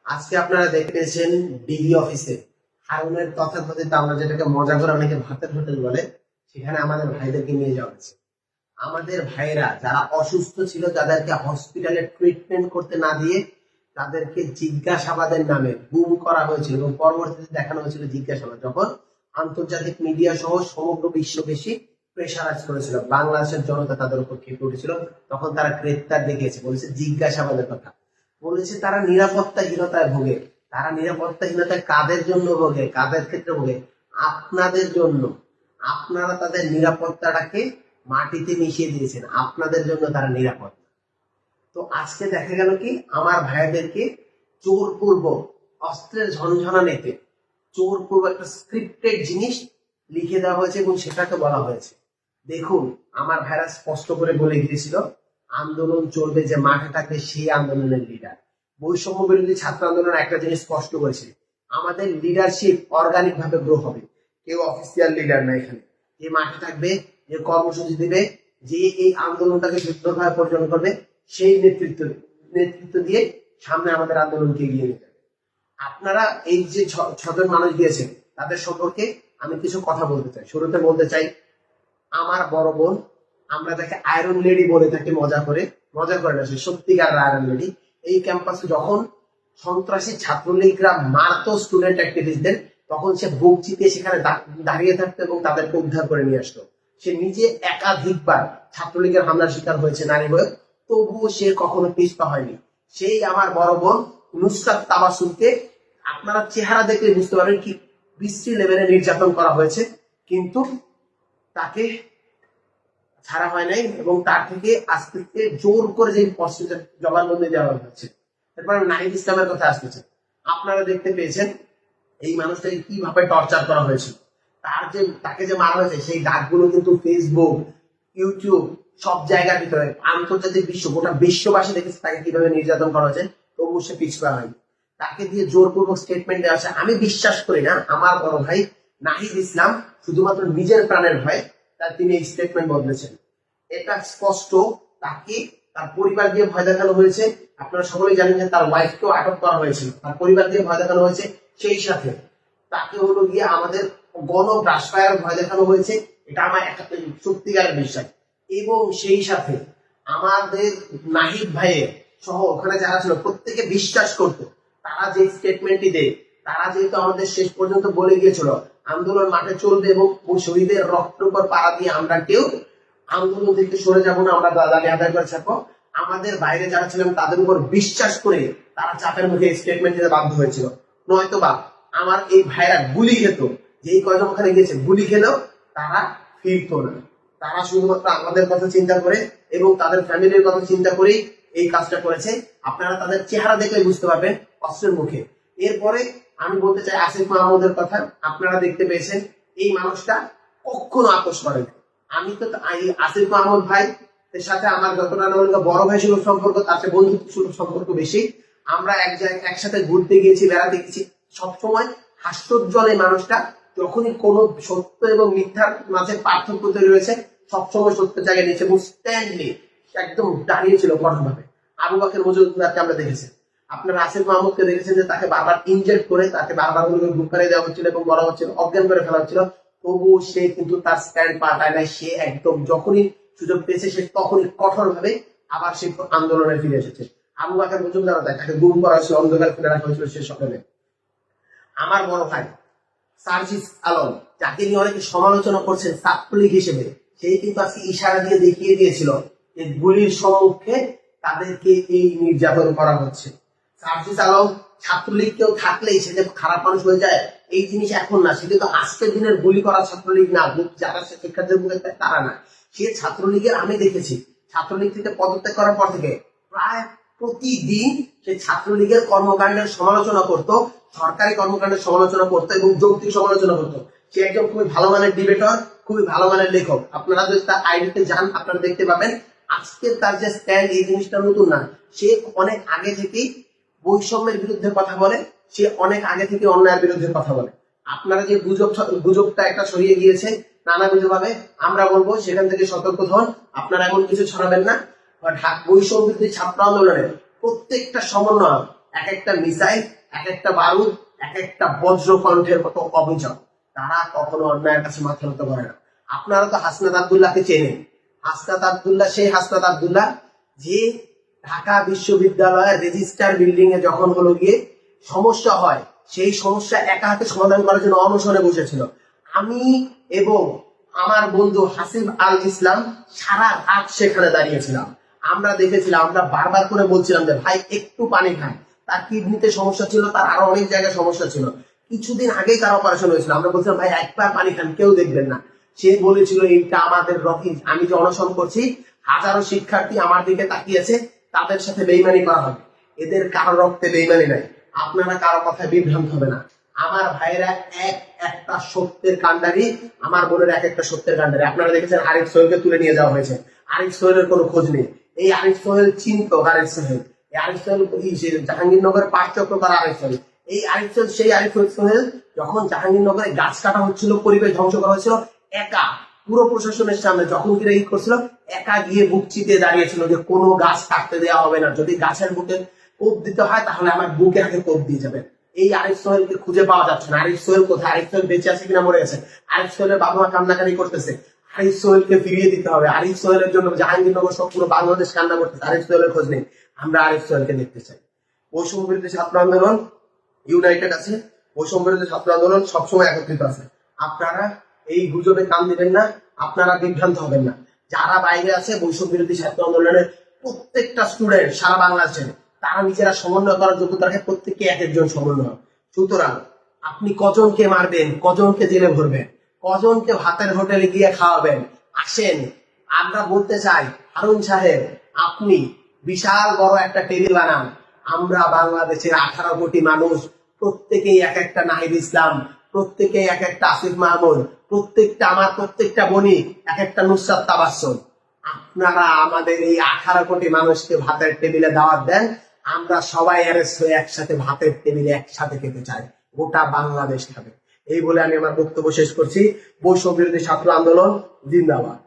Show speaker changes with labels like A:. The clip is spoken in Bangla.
A: আজকে আপনারা দেখতেছেন ডিবি অফিসে হারুনের তথাকথিত আমরা যেটাকে মজা করে অনেকে ভাতের হোটেল বলে, সেখানে আমাদের ভাইদেরকে নিয়ে যাওয়া হয়েছে। আমাদের ভাইরা যারা অসুস্থ ছিল, যাদেরকে হসপিটালে ট্রিটমেন্ট করতে না দিয়ে তাদেরকে জিজ্ঞাসাবাদের নামে গুম করা হয়েছিল এবং পরবর্তীতে দেখানো হয়েছিল জিজ্ঞাসাবাদ, যখন আন্তর্জাতিক মিডিয়া সহ সমগ্র বিশ্ব বেশি প্রেশারাইজ করেছিল, বাংলাদেশের জনতা তাদের উপর খেপে উঠেছিল, তখন তারা গ্রেপ্তার দেখিয়েছে, বলেছে জিজ্ঞাসাবাদের কথা, বলেছে তারা নিরাপত্তাহীনতায় ভোগে। তারা নিরাপত্তাহীনতায় কাদের জন্য ভোগে, কাদের ক্ষেত্রে ভোগে? আপনাদের জন্য। আপনারা তাদের নিরাপত্তাটাকে মাটিতে মিশিয়ে দিয়েছেন, আপনাদের জন্য তারা নিরাপদ। তো আজকে দেখা গেল কি, আমার ভাইদেরকে জোরপূর্বক অস্ত্রের ঝনঝনানিতে জোরপূর্বক একটা স্ক্রিপ্টেড জিনিস লিখে দেওয়া হয়েছে এবং সেটাকে বলা হয়েছে। দেখুন, আমার ভাইরা স্পষ্ট করে বলে গিয়েছিল আন্দোলন চলবে, যে মাঠে থাকবে সেই আন্দোলনের লিডার। বৈষম্য বিরোধী ছাত্র আন্দোলন একটা জিনিস স্পষ্ট করেছে, আমাদের লিডারশিপ অর্গানিক ভাবে গ্রো হবে, কেউ অফিসিয়াল লিডার না। এখানে যে মাঠে থাকবে, যে কর্মসূচি দিবে, যে এই আন্দোলনটাকে সুন্দরভাবে পরিচালনা করবে, সেই নেতৃত্ব দিয়ে সামনে আমাদের আন্দোলনকে এগিয়ে নিয়ে যাবে। আপনারা এই যে ছজন মানুষ দিয়েছেন, তাদের সম্পর্কে আমি কিছু কথা বলতে চাই। শুরুতে বলতে চাই, আমার বড় বোন, আমরা তাকে আয়রন লেডি বলে থাকি মজা করে না, সে সত্যিকার আয়রন লেডি। এই ক্যাম্পাসে যখন সন্ত্রাসী ছাত্রলীগরা মারতো স্টুডেন্ট অ্যাক্টিভিস্টদের, তখন সে বুক চিতিয়ে সেখানে দাঁড়িয়ে থাকতো এবং তাদেরকে উদ্ধার করে নিয়ে আসতো। সে নিজে একাধিকবার ছাত্রলীগের হামলার শিকার হয়েছে নারী হয়ে, তবুও সে কখনো পিছপা হয়নি। সেই আমার বড় বোন নুসরাত তাবাসসুমকে আপনারা চেহারা দেখলে বুঝতে পারবেন কি বিশ্রী লেভেলে নির্যাতন করা হয়েছে, কিন্তু তাকে ছাড়া হয় নাই এবং তার থেকে আস্তে আস্তে জোর করে যে জবানবন্দি দেওয়া হচ্ছে। এরপর নাহিদ ইসলামের কথা আসতেছে। আপনারা দেখতে পেয়েছেন এই মানুষটাকে কিভাবে টর্চার করা হয়েছিল। তাকে যে মারা হয়েছে, সেই দাগগুলো কিন্তু ফেসবুক, ইউটিউব সব জায়গার ভিতরে আন্তর্জাতিক গোটা বিশ্ববাসী দেখেছে তাকে কিভাবে নির্যাতন করা হয়েছে, তবুও সে পিছপা হয়নি। তাকে দিয়ে জোরপূর্বক স্টেটমেন্ট দেওয়া আছে। আমি বিশ্বাস করি না আমার বড় ভাই নাহিদ ইসলাম শুধুমাত্র নিজের প্রাণের ভয় তিনি এই স্টেটমেন্ট বদলেছেন। এটা স্পষ্ট, তাকে তার পরিবার দিয়ে ভয় দেখানো হয়েছে। আপনারা সকলেই জানেন যে তার ওয়াইফকেও আটক করা হয়েছিল, তার পরিবার দিয়ে ভয় দেখানো হয়েছে। সেই সাথে তাকে হলো গিয়ে আমাদের গণগ্রাসফায়ার ভয় দেখানো হয়েছে, এটা আমার সত্যিকারের বিশ্বাস। এবং সেই সাথে আমাদের নাহিদ ভাইয়ের সহ ওখানে যারা ছিল প্রত্যেকে বিশ্বাস করতো, তারা যে স্টেটমেন্টটি দেয়, তারা যেহেতু আমাদের শেষ পর্যন্ত বলে গিয়েছিল আন্দোলন মাঠে চলবে এবং শহীদের রক্তের উপর পাড়া দিয়ে আমরা কেউ আন্দোলন থেকে সরে যাবো না, আমরা দাবি আদায় করে থাকবো। আমাদের বাইরে যারা ছিলেন তাদের উপর বিশ্বাস করে তারা চাপের মুখে স্টেটমেন্ট দিতে বাধ্য হয়েছিল, নয়তো বা আমার এই ভাইরা গুলি খেত, যেই কয়জন ওখানে গিয়েছে গুলি খেলেও তারা ফিরতো না। তারা শুধুমাত্র আমাদের কথা চিন্তা করে এবং তাদের ফ্যামিলির কথা চিন্তা করেই এই কাজটা করেছে। আপনারা তাদের চেহারা দেখলে বুঝতে পারবেন অস্ত্রের মুখে। এরপরে আমি বলতে চাই আসিফ মাহমুদের কথা। আপনারা দেখতে পেয়েছেন এই মানুষটা কখনো আপোষ করেন। আমি তো আসিফ মাহমুদ ভাই এর সাথে আমার যতটা বড় ভাই সুলভ সম্পর্ক, তার সাথে বন্ধুত্ব সুলভ সম্পর্ক বেশি। আমরা একসাথে ঘুরতে গিয়েছি, বেড়াতে গেছি, সবসময় হাস্যোজ্জ্বল এই মানুষটা। যখনই কোনো সত্য এবং মিথ্যার মাঝে পার্থক্য তৈরি হয়েছে, সবসময় সত্য জায়গায় নিয়েছে এবং স্ট্যান্ডলি একদম দাঁড়িয়েছিল কঠোরভাবে। আবু বকর মজুমদারকে আমরা দেখেছি, আপনারা আসিফ মাহমুদকে দেখেছেন যে তাকে বারবার ইনজেক্ট করে তাকে বারবার গ্রুপ করে দেওয়া হচ্ছিল এবং বলা হচ্ছিল, অজ্ঞান করে ফেলা হচ্ছিল, তবুও সে কিন্তু তার স্ট্যান্ড পাল্টায় নাই। সে একদম যখনই সুযোগ পেয়েছে সে তখনই কঠোর ভাবে আবার সে আন্দোলনে ফিরে এসেছে। আবু বকর মজুমদার তাকে গুম করা হয়েছিল, অন্ধকার ফেলে রাখা হয়েছিল সে সকালে। আমার বড় ভাই সার্জিস আলম, যাকে নিয়ে অনেকে সমালোচনা করছেন ছাত্রলীগ হিসেবে, সেই কিন্তু আজকে ইশারা দিয়ে দেখিয়ে দিয়েছিল যে গুলির সম্মুখে তাদেরকে এই নির্যাতন করা হচ্ছে। সার্জিস আলম ছাত্রলীগ কেউ থাকলেই সে যে খারাপ মানুষ হয়ে যায় এই জিনিস এখন না। সে কিন্তু আজকের দিনের গুলি করা ছাত্রলীগ না, যারা শিক্ষার্থীদের মুখে তারা না। সে ছাত্রলীগের, আমি দেখেছি ছাত্রলীগ থেকে পদত্যাগ করার পর থেকে প্রায় প্রতিদিন সে ছাত্রলীগের কর্মকাণ্ডের সমালোচনা করত, সরকারি কর্মকাণ্ডের সমালোচনা করতো এবং যৌক্তিক সমালোচনা করতো। সে একজন খুবই ভালো মানের ডিবেটর, খুবই ভালো মানের লেখক। আপনারা যদি তার আইডিতে যান আপনারা দেখতে পাবেন আজকে তার যে স্ট্যান্ড, এই জিনিসটা নতুন না। সে অনেক আগে থেকেই বৈষম্যের বিরুদ্ধে কথা বলে, সে অনেক আগে থেকে অন্যায়ের বিরুদ্ধে কথা বলে। আপনারা যে গুজবটা একটা ছড়িয়ে গিয়েছে নানাবিধ ভাবে, আমরা বলবো সেখান থেকে সতর্ক হন। আপনারা এমন কিছু ছড়াবেন না। বৈষম্য বিরোধী ছাত্র আন্দোলনের প্রত্যেকটা সমন্বয় এক একটা মিসাইল, এক একটা বারুদ, এক একটা বজ্রকণ্ঠের মতো অভিযোগ। তারা কখনো অন্যায়ের কাছে মাথা নত করে না। আপনারা তো হাসনাত আব্দুল্লাহকে চেনেন। হাসনাত আব্দুল্লাহ সেই হাসনাত আব্দুল্লাহ যে ঢাকা বিশ্ববিদ্যালয়ের রেজিস্ট্রার বিল্ডিং এ যখন হলো গিয়ে সমস্যা হয়, সেই সমস্যা একা হাতে সমাধান করার জন্য অনশনে বসেছিল। আমি এবং আমার বন্ধু হাসিব আল ইসলাম সারা রাত সেখানে দাঁড়িয়েছিলাম। আমরা দেখেছিলাম, আমরা বারবার করে বলছিলাম যে ভাই একটু পানি খান। তার কিডনিতে সমস্যা ছিল, তার আরো অনেক জায়গায় সমস্যা ছিল। কিছুদিন আগেই তার অপারেশন হয়েছিল। আমরা বলছিলাম ভাই একবার পানি খান, কেউ দেখবেন না। সে বলেছিল এইটা আমাদের রকিজ, আমি যে অনশন করছি হাজারো শিক্ষার্থী আমার দিকে তাকিয়েছে, তাদের সাথে বেইমানি করা হবে। এদের কারো রক্তে বেইমানি নাই। আপনারা কারো কথায় বিভ্রান্ত হবে না। আমার ভাইয়েরা এক একটা সত্যের কাণ্ডারি, আমার বোনের এক একটা সত্যের কাণ্ডারি। আপনারা দেখেছেন আরিফ সোহেলকে তুলে নিয়ে যাওয়া হয়েছে। আরিফ সোহেলের কোনো খোঁজ নেই। এই আরিফ সোহেল চিন্ত আরিফ সোহেল, এই আরিফ সোহেল জাহাঙ্গীরনগরের পাঁচ চক্র করা আরিফ সোহেল। এই আরিফ সোহেল সেই আরিফ সোহেল যখন জাহাঙ্গীরনগরে গাছ কাটা হচ্ছিল, পরিবেশ ধ্বংস করা হচ্ছিল, একা পুরো প্রশাসনের সামনে যখন কিনা ই করছিল, একা গিয়ে বুক চিতিয়ে দাঁড়িয়েছিল যে কোনো গাছ কাটতে দেওয়া হবে না। যদি গাছের বুকে কোপ দিতে হয় তাহলে আমার বুকে আগে কোপ দিয়ে যাবে। এই আরিফ সোহেলকে খুঁজে পাওয়া যাচ্ছে না। আরিফ সোহেল কোথায়? আরিফ সোহেল বেঁচে আছে কিনা মরে গেছে? আরিফ সোহেলের বাবা মা কান্নাকানি করতেছে। আরিফ সোহেলকে ফিরিয়ে দিতে হবে। আরিফ সোহেলের জন্য জাহাঙ্গীরনগর সব পুরো বাংলাদেশ কান্না করতেছে। আরিফ সোহেলের খোঁজ নেই। আমরা আরিফ সোহেলকে দেখতে চাই। বৈষম্য বিরোধী ছাত্র আন্দোলন ইউনাইটেড আছে। বৈষম্য বিরোধী ছাত্র আন্দোলন সবসময় একত্রিত আছে। আপনারা এই গুজবে কান দিবেন না, আপনারা বিভ্রান্ত হবেন না। যারা বাইরে আছে বৈষম্য বিরোধী ছাত্র আন্দোলনের প্রত্যেকটা স্টুডেন্ট সারা বাংলাদেশে, তারা নিজেরা সমন্বয় করার যোগ্যতা রাখে। প্রত্যেকে এক একজন সমন্বয়। সুতরাং আপনি কজনকে মারবেন, কজনকে জেলে ভরবেন, কজনকে ভাতের হোটেলে গিয়ে খাওয়াবেন, আসেন আমরা বলতে চাই হারুন সাহেব, আপনি বিশাল বড় একটা টেবিল বানান। আমরা বাংলাদেশের 18 কোটি মানুষ, প্রত্যেকেই এক একটা নাহিদ ইসলাম, প্রত্যেকেই এক একটা আসিফ মাহমুদ, প্রত্যেকটা আমার প্রত্যেকটা বনি এক একটা নুসরাত তাবাসসুম। আপনারা আমাদের এই 18 কোটি মানুষকে ভাতের টেবিলে দাওয়াত দেন, আমরা সবাই অ্যারেস্ট হয়ে একসাথে ভাতের টেবিলে একসাথে খেতে চাই। গোটা বাংলাদেশ খাবে। এই বলে আমি আমার বক্তব্য শেষ করছি। বৈষম্য বিরোধী ছাত্র আন্দোলন জিন্দাবাদ।